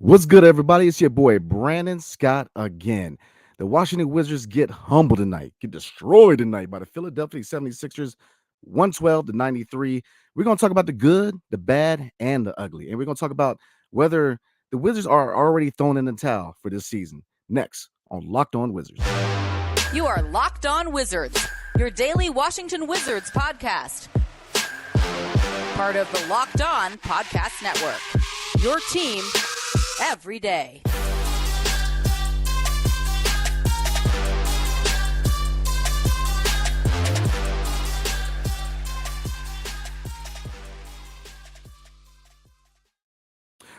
What's good, everybody? It's your boy Brandon Scott again. The Washington Wizards get humbled tonight, get destroyed tonight by the Philadelphia 76ers, 112 to 93. We're going to talk about the good, the bad, and the ugly. And we're going to talk about whether the Wizards are already thrown in the towel for this season. Next on Locked On Wizards. You are Locked On Wizards, your daily Washington Wizards podcast. Part of the Locked On Podcast Network. Your team every day.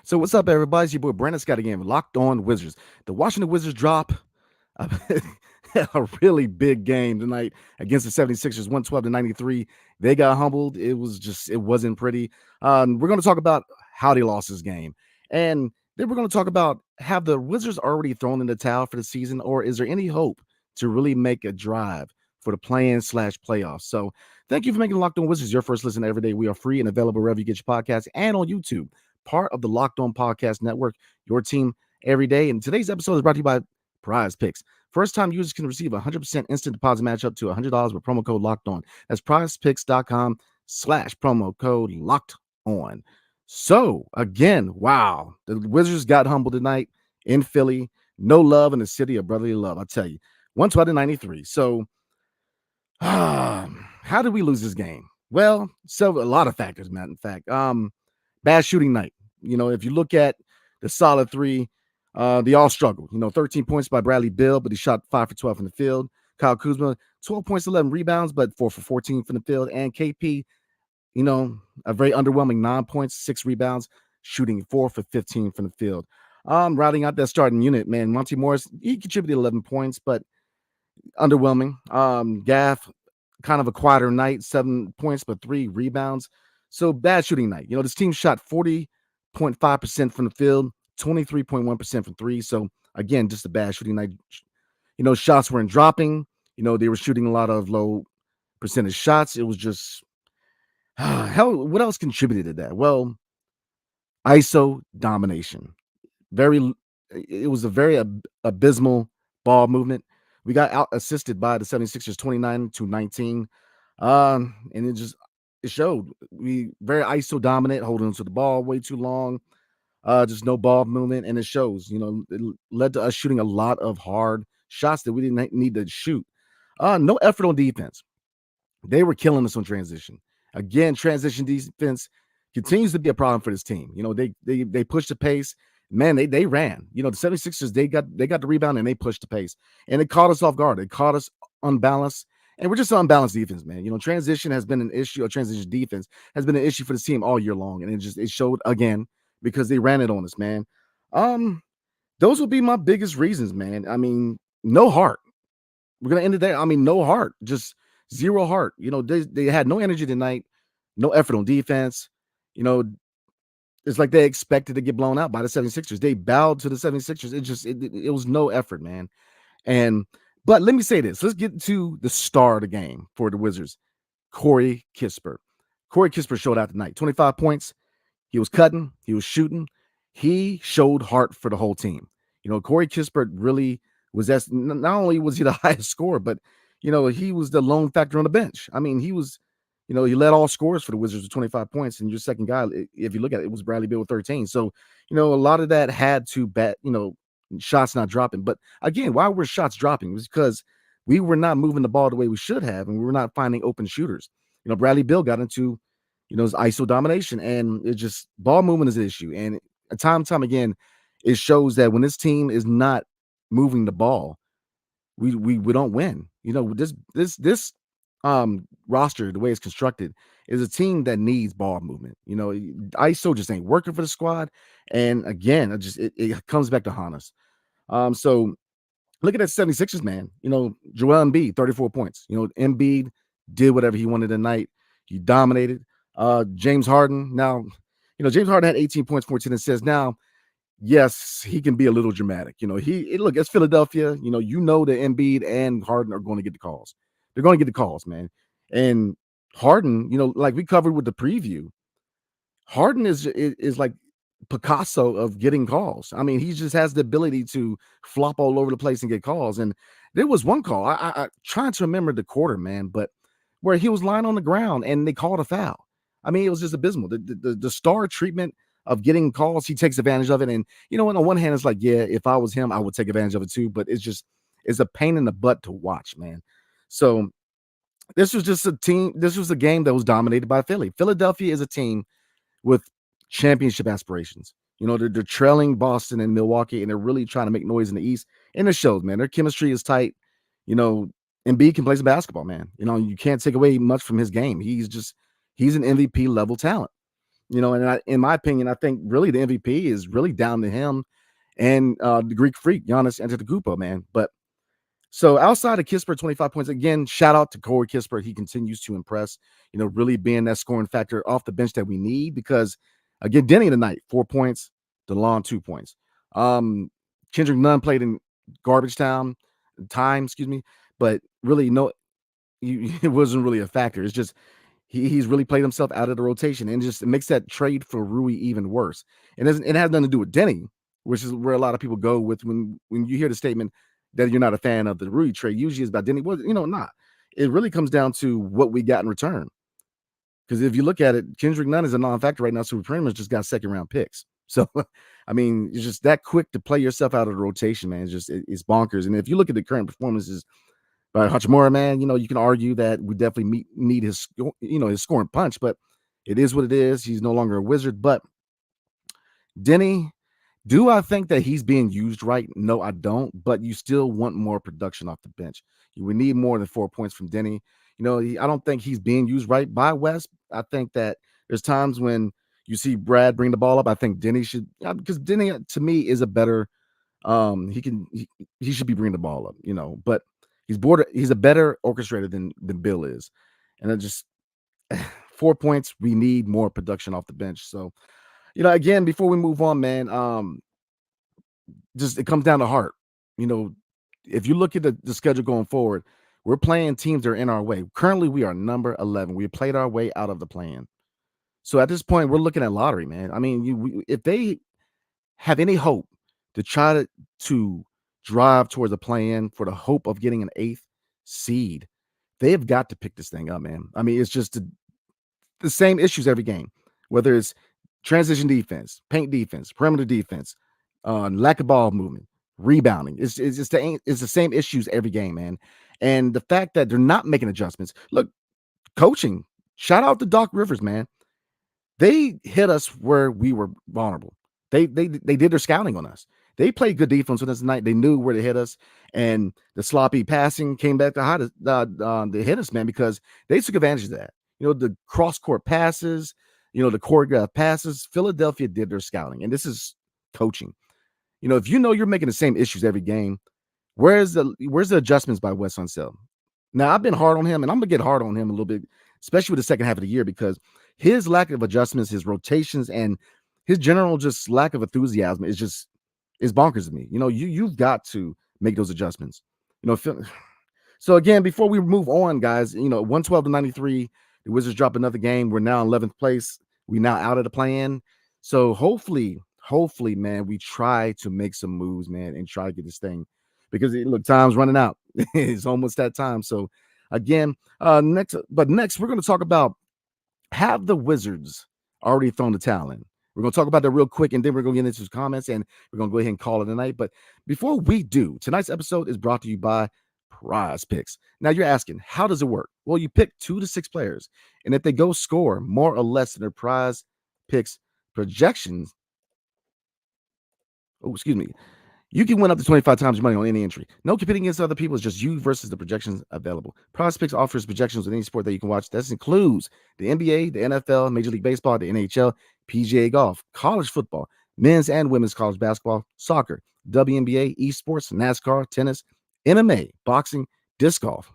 So what's up, everybody? It's your boy Brandon Scott again, Locked On Wizards. The Washington Wizards drop a really big game tonight against the 76ers, 112 to 93. They got humbled. It wasn't pretty. We're going to talk about how they lost this game. And then we're going to talk about, have the Wizards already thrown in the towel for the season, or is there any hope to really make a drive for the play-in/playoffs? So thank you for making Locked On Wizards your first listen every day. We are free and available wherever you get your podcasts and on YouTube, part of the Locked On Podcast Network, your team every day. And today's episode is brought to you by PrizePicks. First-time users can receive a 100% instant deposit match up to $100 with promo code Locked On. That's PrizePicks.com/promo code Locked On. So, again, wow, the Wizards got humbled tonight in Philly. No love in the city of brotherly love, I tell you. 112 to 93. So, how did we lose this game? Well, a lot of factors, man. In fact, bad shooting night. If you look at the solid three, they all struggled. 13 points by Bradley Beal, but he shot 5 for 12 from the field. Kyle Kuzma, 12 points, 11 rebounds, but 4 for 14 from the field. And KP, a very underwhelming 9 points, 6 rebounds, shooting 4 for 15 from the field. Routing out that starting unit, man. Monty Morris, he contributed 11 points, but underwhelming. Gaff, kind of a quieter night, 7 points, but 3 rebounds. So bad shooting night. This team shot 40.5% from the field, 23.1% from three. So again, just a bad shooting night. Shots weren't dropping. They were shooting a lot of low percentage shots. It was just hell. What else contributed to that? Well, ISO domination. It was a very abysmal ball movement. We got out assisted by the 76ers 29 to 19. And it showed. We very ISO dominant, holding to the ball way too long. Just no ball movement, and it shows. It led to us shooting a lot of hard shots that we didn't need to shoot. No effort on defense. They were killing us on transition. Again, transition defense continues to be a problem for this team. They pushed the pace. Man, they ran. The 76ers, they got the rebound and they pushed the pace. And it caught us off guard. It caught us unbalanced. And we're just unbalanced defense, man. Transition has been an issue, or transition defense has been an issue for this team all year long. And it showed again because they ran it on us, man. Those would be my biggest reasons, man. I mean, no heart. We're gonna end it there. I mean, no heart, just zero heart. They had no energy tonight, no effort on defense. It's like they expected to get blown out by the 76ers. They bowed to the 76ers. It was no effort, man. But let me say this. Let's get to the star of the game for the Wizards, Corey Kispert. Corey Kispert showed out tonight. 25 points. He was cutting. He was shooting. He showed heart for the whole team. Corey Kispert really was not only was he the highest scorer, but, he was the lone factor on the bench. I mean, he was, he led all scorers for the Wizards with 25 points. And your second guy, if you look at it, was Bradley Beal with 13. So, a lot of that had to bet, shots not dropping. But again, why were shots dropping? It was because we were not moving the ball the way we should have, and we were not finding open shooters. Bradley Beal got into, his ISO domination, and it just ball movement is an issue. And time again, it shows that when this team is not moving the ball, we don't win. This roster, the way it's constructed, is a team that needs ball movement. ISO just ain't working for the squad. And again, it comes back to haunt us. So look at that 76ers, man. Joel Embiid, 34 points. Embiid did whatever he wanted tonight. He dominated. James Harden. Now, James Harden had 18 points, 14 assists. Now, yes, he can be a little dramatic. Look, it's Philadelphia. that Embiid and Harden are going to get the calls. They're going to get the calls, man. And Harden, like we covered with the preview, Harden is like Picasso of getting calls. I mean, he just has the ability to flop all over the place and get calls. And there was one call, I trying to remember the quarter, man, but where he was lying on the ground and they called a foul. I mean, it was just abysmal. The star treatment of getting calls, he takes advantage of it. And you know, on one hand, it's like, yeah, if I was him, I would take advantage of it too. But it's a pain in the butt to watch, man. So this was just a team. This was a game that was dominated by Philly. Philadelphia is a team with championship aspirations. You know, they're trailing Boston and Milwaukee, and they're really trying to make noise in the East. And it shows, man. Their chemistry is tight. You know, Embiid can play some basketball, man. You know, you can't take away much from his game. He's an MVP level talent. You know, and in my opinion, I think really the MVP is really down to him and the Greek freak, Giannis Antetokounmpo, man. But so outside of Kispert, 25 points, again, shout out to Corey Kispert. He continues to impress, you know, really being that scoring factor off the bench that we need because, again, Denny tonight, 4 points, DeLon, 2 points. Kendrick Nunn played in garbage time, but really, no, it wasn't really a factor. It's just he's really played himself out of the rotation and just it makes that trade for Rui even worse. And it has nothing to do with Denny, which is where a lot of people go with when you hear the statement that you're not a fan of the Rui trade. Usually it's about Denny. Well, you know, not. It really comes down to what we got in return. Because if you look at it, Kendrick Nunn is a non-factor right now, so we pretty much just got second-round picks. So, I mean, it's just that quick to play yourself out of the rotation, man. It's bonkers. And if you look at the current performances by Hachimura, man, you know, you can argue that we definitely need his scoring punch, but it is what it is. He's no longer a Wizard. But Denny, do I think that he's being used right? No, I don't. But you still want more production off the bench. You would need more than 4 points from Denny. You know, I don't think he's being used right by West. I think that there's times when you see Brad bring the ball up. I think Denny should, because Denny to me is a better. He should be bringing the ball up. You know, but he's a better orchestrator than Bill is, and I just 4 points. We need more production off the bench. So, you know, again, before we move on, man, just it comes down to heart. You know, if you look at the schedule going forward, we're playing teams that are in our way. Currently, we are number 11. We played our way out of the play-in. So at this point, we're looking at lottery, man. I mean, if they have any hope to try to drive towards a play-in for the hope of getting an 8th seed, they have got to pick this thing up, man. I mean, it's just the same issues every game, whether it's transition defense, paint defense, perimeter defense, lack of ball movement, rebounding. It's the same issues every game, man. And the fact that they're not making adjustments. Look, coaching. Shout out to Doc Rivers, man. They hit us where we were vulnerable. They did their scouting on us. They played good defense with us tonight. They knew where to hit us, and the sloppy passing came back to hit us, man, because they took advantage of that. You know, the cross-court passes, you know, the choreographed passes. Philadelphia did their scouting, and this is coaching. You know, if you know you're making the same issues every game, where's the adjustments by Wes Unseld? Now, I've been hard on him, and I'm going to get hard on him a little bit, especially with the second half of the year, because his lack of adjustments, his rotations, and his general just lack of enthusiasm is bonkers to me. You know, you've got to make those adjustments. You know, so again, before we move on, guys, you know, 112-93, the Wizards drop another game. We're now in 11th place. We're now out of the play-in. So hopefully, man, we try to make some moves, man, and try to get this thing, because look, time's running out. It's almost that time. So again, next we're going to talk about, have the Wizards already thrown the towel in? We're going to talk about that real quick, and then we're going to get into his comments, and we're going to go ahead and call it a night. But before we do, tonight's episode is brought to you by PrizePicks. Now you're asking, how does it work? Well, you pick 2 to 6 players, and if they go score more or less than their PrizePicks projections, you can win up to 25 times your money on any entry. No competing against other people. It's just you versus the projections available. PrizePicks offers projections with any sport that you can watch. This includes the NBA, the NFL, Major League Baseball, the NHL, PGA Golf, college football, men's and women's college basketball, soccer, WNBA, esports, NASCAR, tennis, MMA, boxing, disc golf,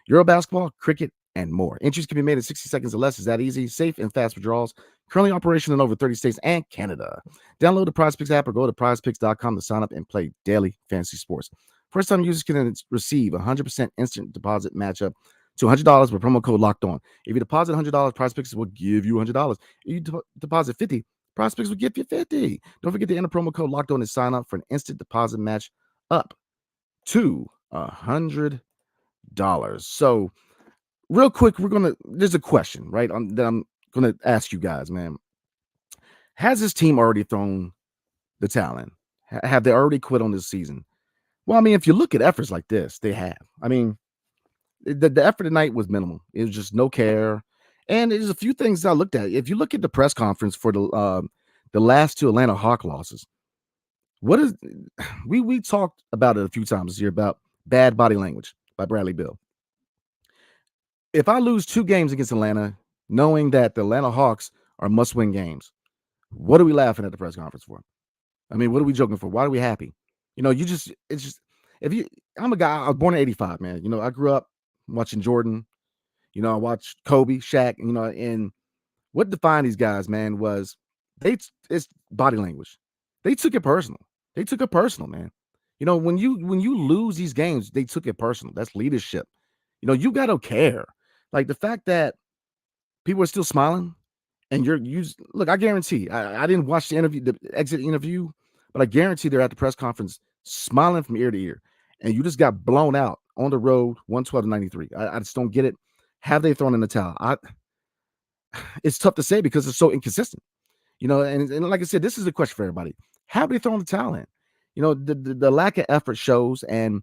Euro basketball, cricket, and more. Entries can be made in 60 seconds or less. Is that easy? Safe and fast withdrawals. Currently operational in over 30 states and Canada. Download the PrizePicks app or go to prizepicks.com to sign up and play daily fantasy sports. First-time users can receive a 100% instant deposit matchup to $100 with promo code LOCKEDON. If you deposit $100, PrizePicks will give you $100. If you deposit $50, PrizePicks will give you 50. Don't forget to enter promo code Locked On and sign up for an instant deposit match up to $100. So real quick, there's a question, right? That I'm gonna ask you guys, man. Has this team already thrown the towel in? Have they already quit on this season? Well, I mean, if you look at efforts like this, they have. I mean, the effort tonight was minimal. It was just no care. And there's a few things I looked at. If you look at the press conference for the last two Atlanta Hawk losses, what is we talked about it a few times here about bad body language by Bradley Beal. If I lose 2 games against Atlanta, knowing that the Atlanta Hawks are must-win games, what are we laughing at the press conference for? I mean, what are we joking for? Why are we happy? It's just if you I'm a guy, I was born in 85, man. I grew up watching Jordan. I watched Kobe, Shaq, and what defined these guys, man, was it's body language. They took it personal. They took it personal, man. When you lose these games, they took it personal. That's leadership. You gotta care. Like the fact that people are still smiling and you look, I guarantee I didn't watch the exit interview, but I guarantee they're at the press conference smiling from ear to ear. And you just got blown out on the road 112-93. I just don't get it. Have they thrown in the towel? It's tough to say because it's so inconsistent. And like I said, this is a question for everybody. Have they thrown the towel in? The lack of effort shows, and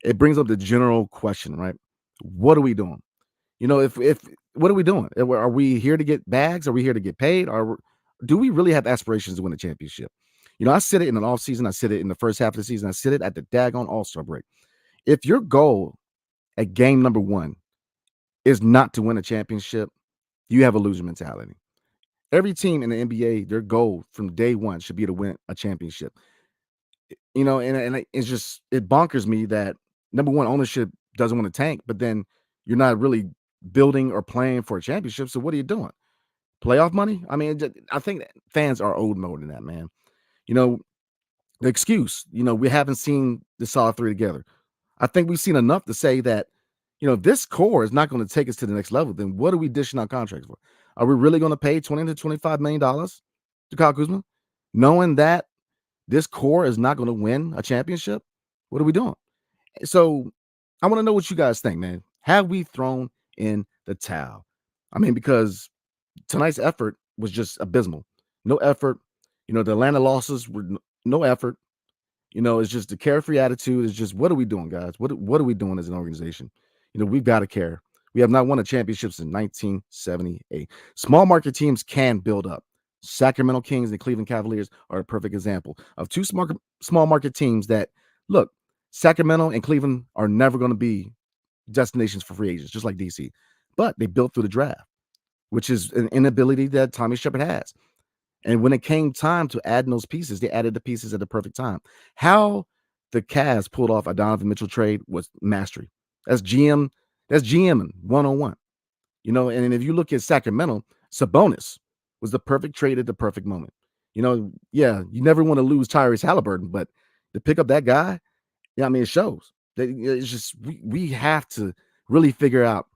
it brings up the general question, right? What are we doing? If what are we doing? Are we here to get bags? Are we here to get paid? Or do we really have aspirations to win a championship? I said it in an offseason. I said it in the first half of the season. I said it at the daggone All-Star break. If your goal at game number 1 is not to win a championship, you have a loser mentality. Every team in the NBA, their goal from day 1 should be to win a championship. And it bonkers me that number 1, ownership doesn't want to tank, but then you're not really building or playing for a championship. So what are you doing? Playoff money? I mean, I think fans are owed more than that, man. The excuse, we haven't seen the solid 3 together. I think we've seen enough to say that, if this core is not going to take us to the next level, then what are we dishing out contracts for? Are we really going to pay $20 to $25 million to Kyle Kuzma, knowing that this core is not going to win a championship? What are we doing? So I want to know what you guys think, man. Have we thrown in the towel? I mean, because tonight's effort was just abysmal. No effort. The Atlanta losses were no effort. It's just the carefree attitude. It's just, what are we doing, guys? What are we doing as an organization? We've got to care. We have not won a championship since 1978. Small market teams can build up. Sacramento Kings and Cleveland Cavaliers are a perfect example of 2 small market teams that, look, Sacramento and Cleveland are never going to be destinations for free agents, just like DC. But they built through the draft, which is an inability that Tommy Shepard has. And when it came time to add those pieces, they added the pieces at the perfect time. How the Cavs pulled off a Donovan Mitchell trade was mastery. That's GMing 101. And if you look at Sacramento, Sabonis was the perfect trade at the perfect moment. Yeah, you never want to lose Tyrese Halliburton, but to pick up that guy, yeah, I mean, it shows. It's just we have to really figure out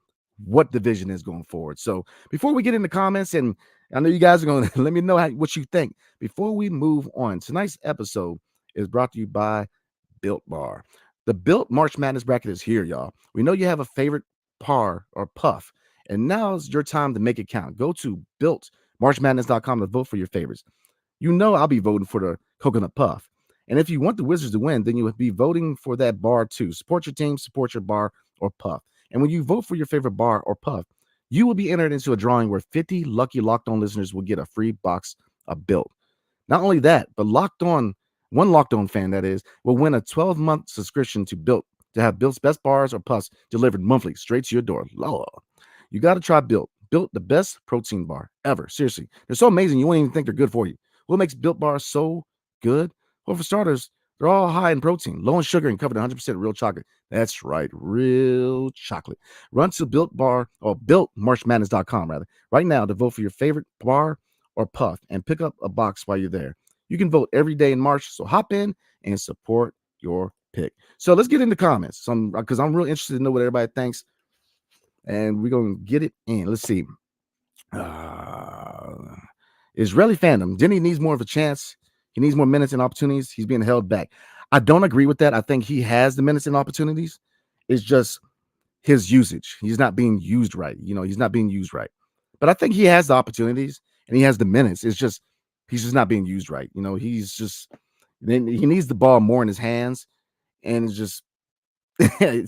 what the vision is going forward. So before we get into comments, and I know you guys are going to let me know what you think. Before we move on, tonight's episode is brought to you by Built Bar. The Built March Madness bracket is here, y'all. We know you have a favorite par or puff, and now's your time to make it count. Go to builtmarchmadness.com to vote for your favorites. I'll be voting for the coconut puff. And if you want the Wizards to win, then you would be voting for that bar too. Support your team, support your bar or puff. And when you vote for your favorite bar or puff, you will be entered into a drawing where 50 lucky Locked On listeners will get a free box of Built. Not only that, but one Locked On fan, that is, will win a 12-month subscription to Built to have Built's best bars or puffs delivered monthly straight to your door. Lord, you got to try Built. Built, the best protein bar ever. Seriously, they're so amazing you won't even think they're good for you. What makes Built bars so good? Well, for starters, they're all high in protein, low in sugar, and covered in 100% real chocolate. That's right, real chocolate. Run to Built Bar or BuiltMarchMadness.com rather right now to vote for your favorite bar or puff and pick up a box while you're there. You can vote every day in March, so hop in and support your pick. So let's get into comments, because I'm real interested to know what everybody thinks, and we're gonna get it in. Let's see. is really fandom. Denny needs more of a chance. He needs more minutes and opportunities. He's being held back. I don't agree with that. I think he has the minutes and opportunities. It's just his usage. He's not being used right. He's not being used right. But I think he has the opportunities and he has the minutes. It's just he's just not being used right. He's just then he needs the ball more in his hands. And it's just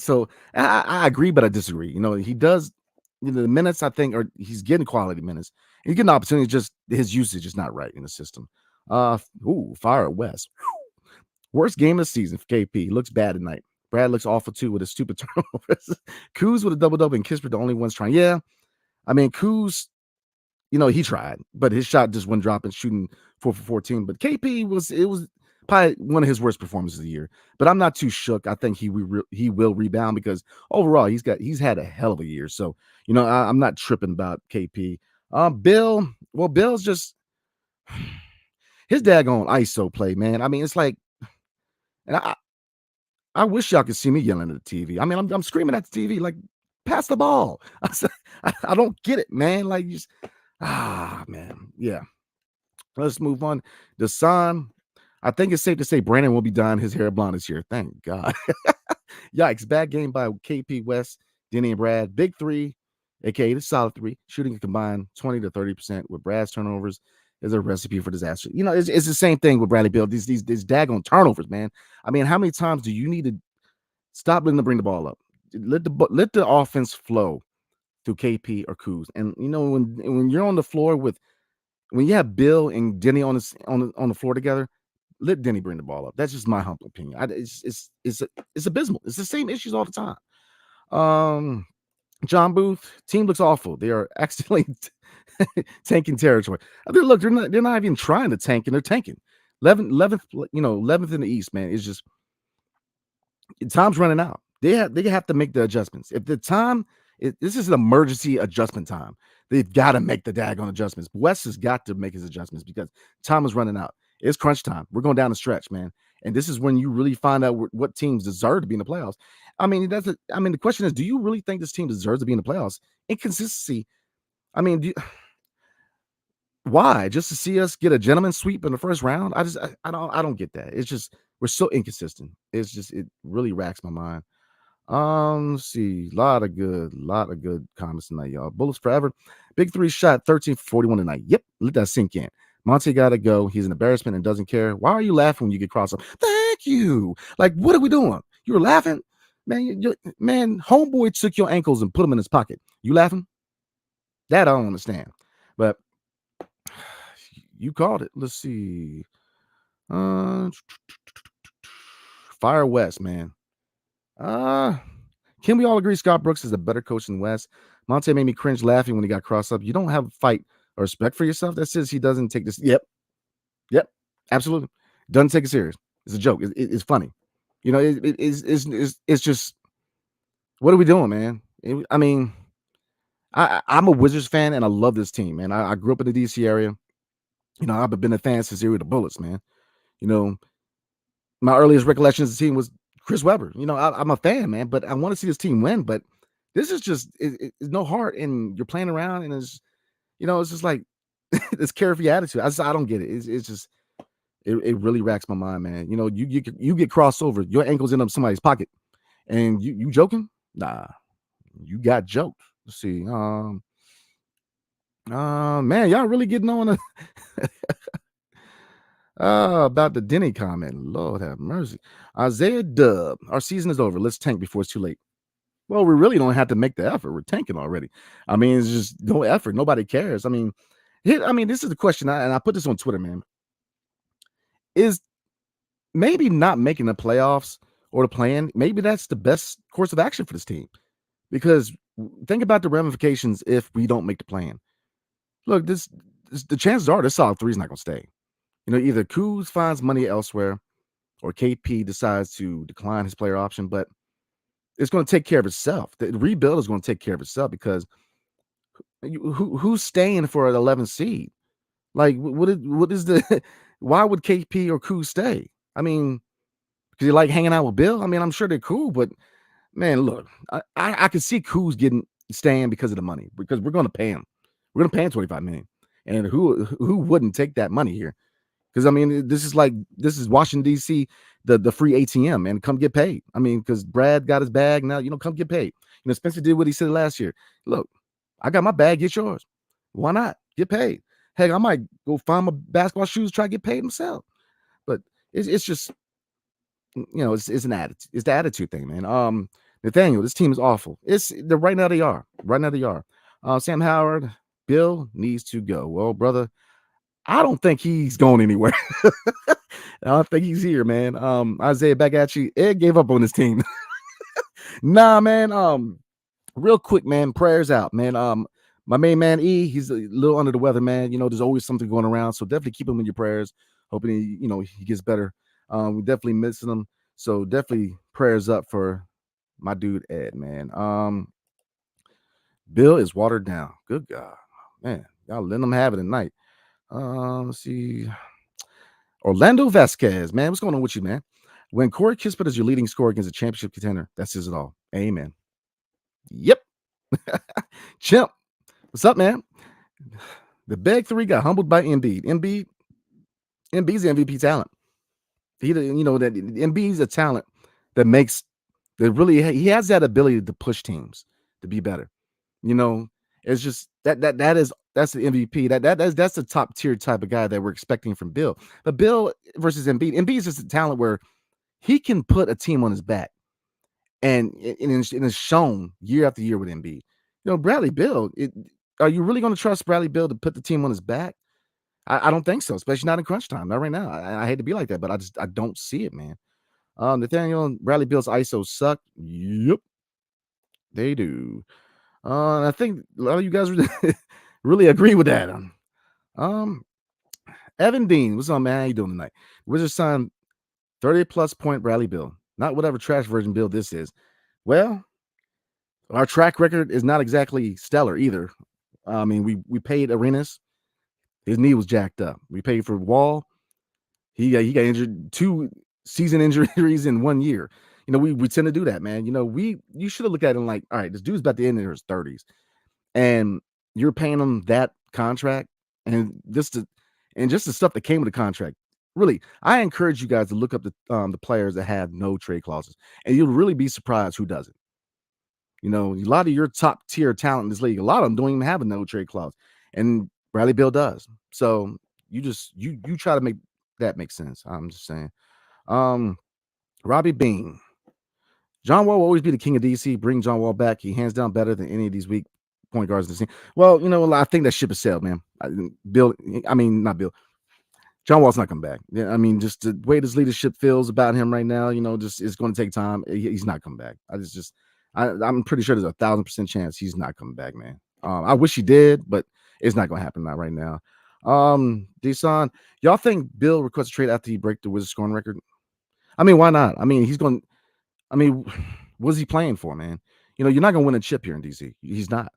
so I agree, but I disagree. He does the minutes, I think, or he's getting quality minutes. He's getting opportunities, just his usage is not right in the system. Fire at West. Worst game of the season for KP. He looks bad tonight. Brad looks awful too with his stupid turnovers. Kuz with a double-double and Kispert the only ones trying. Yeah, I mean, Kuz, he tried, but his shot just went dropping, shooting 4 for 14. But KP was probably one of his worst performances of the year. But I'm not too shook. I think he will rebound because overall he's had a hell of a year. So I'm not tripping about KP. Bill's just his daggone ISO play, man. I mean, it's like, and I wish y'all could see me yelling at the TV. I mean, I'm screaming at the TV like, pass the ball. I don't get it, man. Like, man. Yeah. Let's move on. Desan, I think it's safe to say Brandon will be dyeing his hair blonde this year. Thank God. Yikes. Bad game by KP West, Denny and Brad. Big three, aka the solid three, shooting a combined 20 to 30% with Brad's turnovers is a recipe for disaster. It's the same thing with Bradley Beal. These daggone turnovers, man. I mean, how many times do you need to stop letting them bring the ball up? Let the offense flow through KP or Kuz. And when you're on the floor when you have Bill and Denny on the floor together, let Denny bring the ball up. That's just my humble opinion. It's abysmal. It's the same issues all the time. John Booth, team looks awful. They are accidentally tanking territory. Look, they're not even trying to tank, and they're tanking. 11th in the East, man. It's just time's running out. They have to make the adjustments. If the time this is an emergency adjustment time, they've got to make the daggone adjustments. West has got to make his adjustments because time is running out. It's crunch time. We're going down the stretch, man. And this is when you really find out what teams deserve to be in the playoffs. I mean, the question is, do you really think this team deserves to be in the playoffs? Inconsistency. I mean, why? Just to see us get a gentleman's sweep in the first round? I don't get that. It's just we're so inconsistent. It really racks my mind. Let's see, lot of good comments tonight, y'all. Bullets forever. Big three shot 13 for 41 tonight. Yep, let that sink in. Monte gotta go. He's an embarrassment and doesn't care. Why are you laughing when you get crossed up? Thank you. Like, what are we doing? You were laughing, man. Man, homeboy took your ankles and put them in his pocket. You laughing? That I don't understand. But you called it. Let's see. Fire West, man. Can we all agree Scott Brooks is a better coach than West? Monte made me cringe laughing when he got crossed up. You don't have a fight or respect for yourself. That says he doesn't take this. Yep, absolutely. Doesn't take it serious. It's a joke. It's funny. It's just, what are we doing, man? I mean, I'm a Wizards fan and I love this team, man. I grew up in the DC area. I've been a fan since the Bullets, man. My earliest recollections of the team was Chris Webber. I'm a fan, man, but I want to see this team win. But this is just it's no heart, and you're playing around, and it's just like this carefree attitude. I don't get it. It's just it really racks my mind, man. You get crossed over, your ankles end up in somebody's pocket, and you joking? Nah, you got joked. Let's see. Man, y'all really getting on about the Denny comment. Lord have mercy. Isaiah Dub, our season is over. Let's tank before it's too late. Well, we really don't have to make the effort. We're tanking already. I mean, it's just no effort. Nobody cares. I mean, this is the question, and I put this on Twitter, man. Is maybe not making the playoffs or the plan, maybe that's the best course of action for this team. Because think about the ramifications if we don't make the plan. Look, the chances are this solid three is not going to stay. Either Kuz finds money elsewhere or KP decides to decline his player option, but it's going to take care of itself. The rebuild is going to take care of itself because who's staying for an 11th seed? Like, what is the why would KP or Kuz stay? I mean, because you like hanging out with Bill? I mean, I'm sure they're cool, but man, look, I can see Kuz staying because of the money, because we're going to pay him. We're going to pay him $25 million. And who wouldn't take that money here? Because I mean, this is Washington D.C. the free ATM, and come get paid. I mean, because Brad got his bag now, come get paid. Spencer did what he said last year. Look, I got my bag, get yours. Why not get paid? Heck, I might go find my basketball shoes, try to get paid myself. But it's just it's an attitude. It's the attitude thing, man. Nathaniel, this team is awful. Right now they are. Right now they are. Sam Howard, Bill needs to go. Well, brother, I don't think he's going anywhere. I don't think he's here, man. Isaiah, back at you. Ed gave up on his team. Nah, man. Real quick, man. Prayers out, man. My main man E, he's a little under the weather, man. There's always something going around, so definitely keep him in your prayers. Hoping he gets better. We definitely missing him, so definitely prayers up for my dude Ed, man. Bill is watered down. Good God, man. Y'all letting him have it tonight. Let's see. Orlando Vasquez, man. What's going on with you, man? When Corey Kispert is your leading scorer against a championship contender, that says it all. Amen. Yep. Chimp. What's up, man? The big three got humbled by Embiid. Embiid's the MVP talent. That Embiid's a talent that he has that ability to push teams to be better. It's just that's the MVP. That's the top tier type of guy that we're expecting from Bill. But Bill versus Embiid. Embiid is just a talent where he can put a team on his back, and it's shown year after year with Embiid. Bradley Beal. Are you really going to trust Bradley Beal to put the team on his back? I don't think so, especially not in crunch time. Not right now. I hate to be like that, but I don't see it, man. Nathaniel and Bradley Beal's ISO suck. Yep, they do. I think a lot of you guys really agree with that. Evan Dean, what's up, man? How you doing tonight? Wizards signed 30-plus point Bradley Beal. Not whatever trash version Bill this is. Well, our track record is not exactly stellar either. I mean, we paid Arenas. His knee was jacked up. We paid for Wall. He got injured, 2 season injuries in 1 year. We tend to do that, man. You should have looked at him like, all right, this dude's about to end in his 30s, and you're paying him that contract, and just the stuff that came with the contract. Really, I encourage you guys to look up the players that have no trade clauses, and you'll really be surprised who doesn't. A lot of your top tier talent in this league, a lot of them don't even have a no trade clause, and Bradley Beal does. So you try to make that make sense. I'm just saying. Robbie Bean. John Wall will always be the king of DC. Bring John Wall back. He hands down better than any of these weak point guards in the scene. Well, I think that ship has sailed, man. Not Bill. John Wall's not coming back. Yeah, I mean, just the way this leadership feels about him right now, just it's going to take time. He's not coming back. I'm pretty sure there's 1,000% chance he's not coming back, man. I wish he did, but it's not going to happen right now. Desan, y'all think Bill requests a trade after he break the Wizards scoring record? I mean, why not? I mean, what's he playing for, man? You're not going to win a chip here in DC. He's not,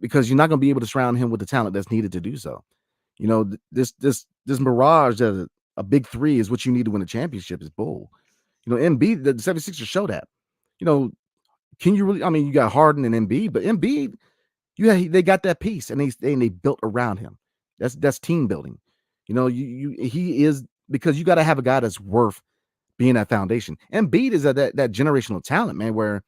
because you're not going to be able to surround him with the talent that's needed to do so. This mirage that a big three is what you need to win a championship is bull. Embiid, the 76ers show that. Can you really? I mean, you got Harden and Embiid, but Embiid, they got that piece, and they built around him. That's team building. He is, because you got to have a guy that's worth being that foundation. Embiid is that generational talent, man, where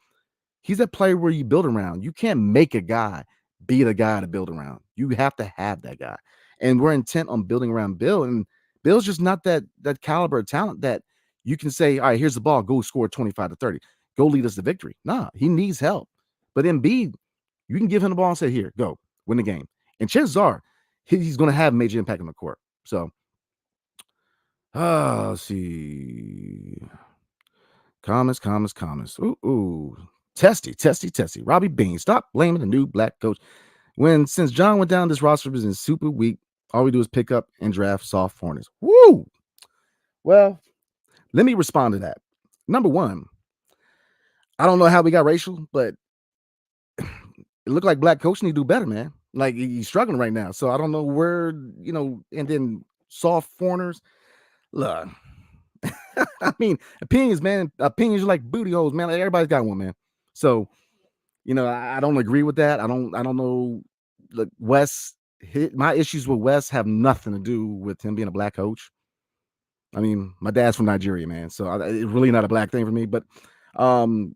he's that player where you build around. You can't make a guy be the guy to build around. You have to have that guy. And we're intent on building around Bill. And Bill's just not that caliber of talent that you can say, all right, here's the ball, go score 25 to 30. Go lead us to victory. Nah, he needs help. But Embiid, you can give him the ball and say, here, go, win the game. And chances are he's going to have major impact on the court. So, let's see. Comments. Ooh. Testy. Robbie Bean, stop blaming the new black coach. Since John went down, this roster has been super weak. All we do is pick up and draft soft Hornets. Woo! Well, let me respond to that. Number one, I don't know how we got racial, but it looked like black coach need to do better, man. Like, he's struggling right now. So I don't know where, and then soft foreigners. Look, I mean, opinions, man. Opinions are like booty holes, man. Like, everybody's got one, man. So, I don't agree with that. I don't know. Look, Wes, my issues with West have nothing to do with him being a black coach. I mean, my dad's from Nigeria, man, so it's really not a black thing for me. But um,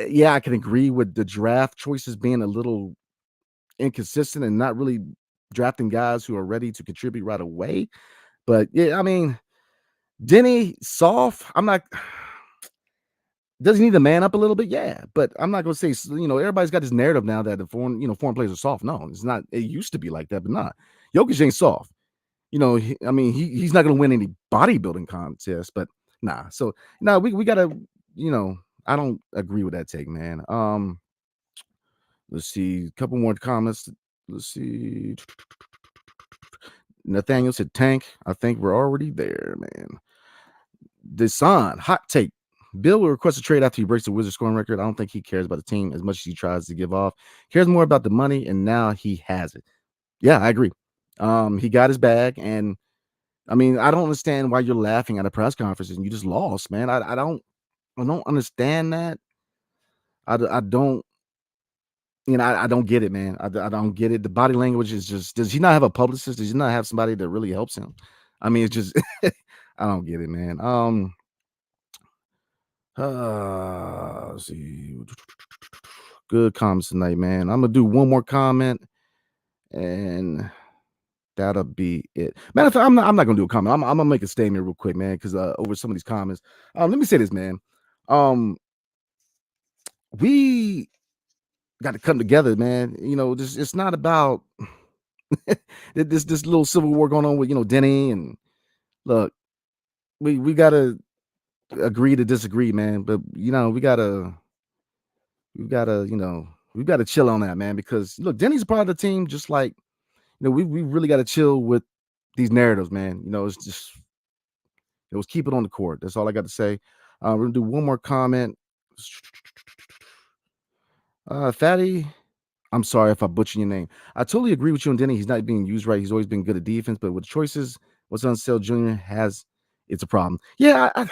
yeah, I can agree with the draft choices being a little inconsistent and not really drafting guys who are ready to contribute right away. But yeah, I mean, Denny soft. I'm not. Does he need to man up a little bit? Yeah, but I'm not going to say, everybody's got this narrative now that the foreign players are soft. No, it's not. It used to be like that, but not. Jokic ain't soft. He's not going to win any bodybuilding contest, but nah. So no, we got to, I don't agree with that take, man. Let's see, a couple more comments. Let's see. Nathaniel said, "Tank, I think we're already there, man." Desan, hot take. Bill will request a trade after he breaks the Wizards scoring record. I don't think he cares about the team as much as he tries to give off. Cares more about the money, and now he has it. Yeah, I agree. He got his bag, and I mean, I don't understand why you're laughing at a press conference and you just lost, man. I don't understand that. I don't, I don't get it, man. I don't get it. The body language is just. Does he not have a publicist? Does he not have somebody that really helps him? I mean, it's just. I don't get it, man. Let's see. Good comments tonight, man. I'm gonna do one more comment, and that'll be it. Matter of fact, I'm not gonna do a comment. I'm gonna make a statement real quick, man, because over some of these comments. Let me say this, man. We got to come together, man. It's not about this little civil war going on with Denny and look. We gotta agree to disagree, man. But we gotta chill on that, man. Because look, Denny's a part of the team, just like we really gotta chill with these narratives, man. It's just keep it on the court. That's all I got to say. We're gonna do one more comment. Fatty, I'm sorry if I butcher your name. I totally agree with you on Denny. He's not being used right. He's always been good at defense, but with choices, what's Unseld Jr. it's a problem. Yeah, I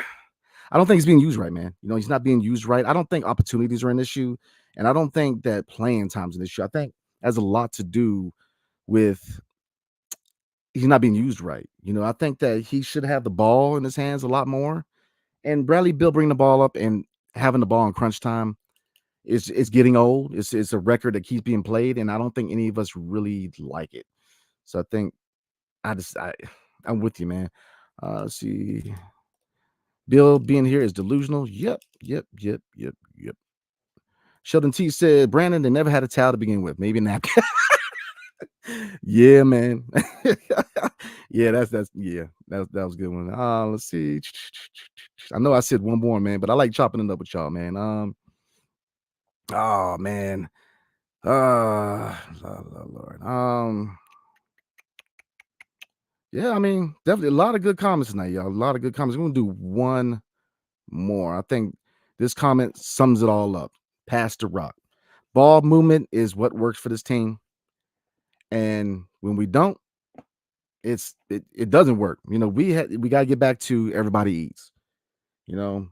don't think he's being used right, man. He's not being used right. I don't think opportunities are an issue, and I don't think that playing time's an issue. I think it has a lot to do with he's not being used right. I think that he should have the ball in his hands a lot more. And Bradley Beal bringing the ball up and having the ball in crunch time it's getting old. It's a record that keeps being played, and I don't think any of us really like it. So I think I'm with you, man. Let's see. Bill being here is delusional. Yep. Sheldon T said, Brandon, they never had a towel to begin with. Maybe a napkin. Yeah, man. Yeah, that was a good one. Let's see. I know I said one more, man, but I like chopping it up with y'all, man. Oh man. Lord. Yeah, I mean, definitely a lot of good comments tonight, y'all. A lot of good comments. We're gonna do one more. I think this comment sums it all up. Pass the rock. Ball movement is what works for this team. And when we don't, it doesn't work. We got to get back to everybody eats.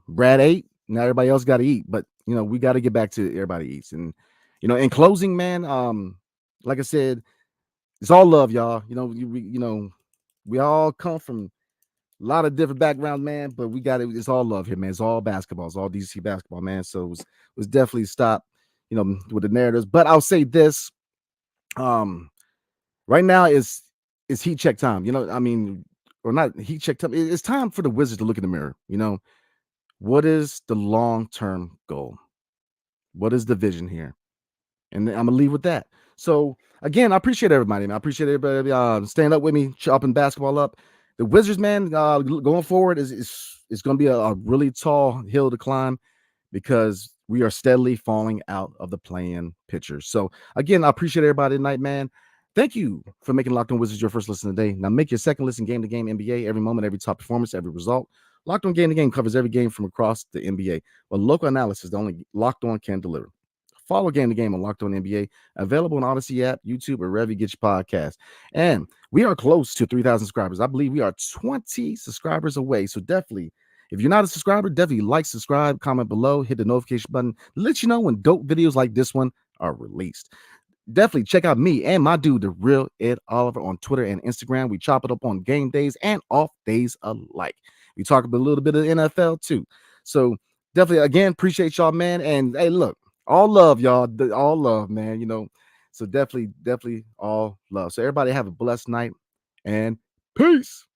Brad ate, now everybody else got to eat, but we got to get back to everybody eats. And in closing, man, like I said, it's all love, y'all. We all come from a lot of different backgrounds, man, but we got it. It's all love here, man. It's all basketball. It's all DC basketball, man. So it was definitely stop, with the narratives. But I'll say this, right now is heat check time. Or not heat check time. It's time for the Wizards to look in the mirror. What is the long-term goal? What is the vision here? And I'm gonna leave with that. So again, I appreciate everybody, man. I appreciate everybody staying up with me, chopping basketball up. The Wizards, man, going forward is going to be a really tall hill to climb because we are steadily falling out of the play-in picture. So again, I appreciate everybody tonight, man. Thank you for making Locked On Wizards your first listen today. Now make your second listen game to game NBA every moment, every top performance, every result. Locked On Game to Game covers every game from across the NBA. But local analysis only Locked On can deliver. Follow Game to Game on Locked On NBA, available on Odyssey app, YouTube, or wherever you get your podcast. And we are close to 3,000 subscribers. I believe we are 20 subscribers away. So definitely, if you're not a subscriber, definitely like, subscribe, comment below, hit the notification button to let you know when dope videos like this one are released. definitely check out me and my dude, the real Ed Oliver, on Twitter and Instagram. We chop it up on game days and off days alike. We talk a little bit of NFL too. So definitely, again, appreciate y'all, man. And hey, look, all love, y'all. All love, man. So definitely all love. So everybody have a blessed night and peace.